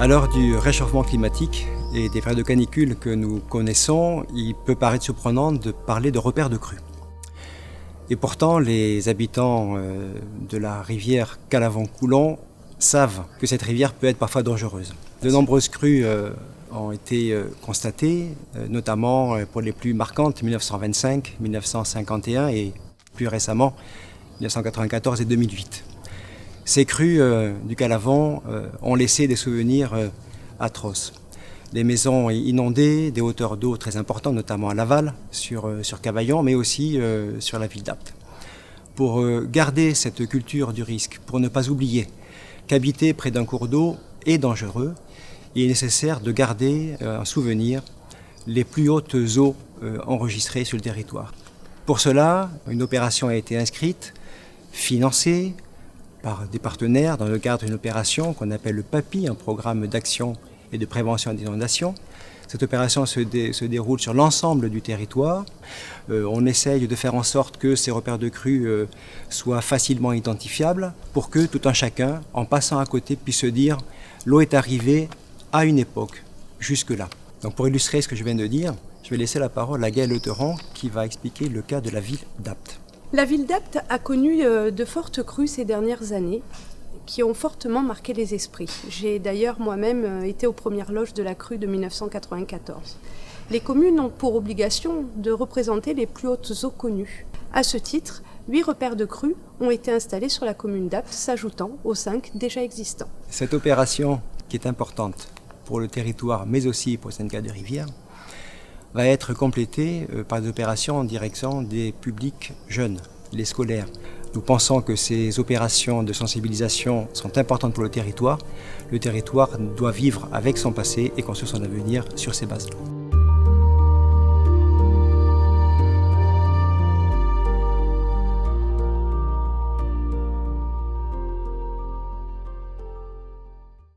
À l'heure du réchauffement climatique et des périodes de canicule que nous connaissons, il peut paraître surprenant de parler de repères de crues. Et pourtant, les habitants de la rivière Calavon-Coulon savent que cette rivière peut être parfois dangereuse. De nombreuses crues ont été constatées, notamment pour les plus marquantes, 1925, 1951 et plus récemment 1994 et 2008. Ces crues du Calavon ont laissé des souvenirs atroces. Des maisons inondées, des hauteurs d'eau très importantes, notamment à Laval, sur Cavaillon, mais aussi sur la ville d'Apt. Pour garder cette culture du risque, pour ne pas oublier qu'habiter près d'un cours d'eau est dangereux, il est nécessaire de garder en souvenir les plus hautes eaux enregistrées sur le territoire. Pour cela, une opération a été inscrite, financée par des partenaires dans le cadre d'une opération qu'on appelle le PAPI, un programme d'action et de prévention des inondations. Cette opération se déroule sur l'ensemble du territoire. On essaye de faire en sorte que ces repères de crues soient facilement identifiables pour que tout un chacun, en passant à côté, puisse se dire « l'eau est arrivée à une époque, jusque-là ». Donc pour illustrer ce que je viens de dire, je vais laisser la parole à Gaëlle Leteron qui va expliquer le cas de la ville d'Apt. La ville d'Apt a connu de fortes crues ces dernières années qui ont fortement marqué les esprits. J'ai d'ailleurs moi-même été aux premières loges de la crue de 1994. Les communes ont pour obligation de représenter les plus hautes eaux connues. À ce titre, 8 repères de crues ont été installés sur la commune d'Apt, s'ajoutant aux 5 déjà existants. Cette opération, qui est importante pour le territoire, mais aussi pour le syndicat de rivière, va être complétée par des opérations en direction des publics jeunes, les scolaires. Nous pensons que ces opérations de sensibilisation sont importantes pour le territoire. Le territoire doit vivre avec son passé et construire son avenir sur ces bases-là.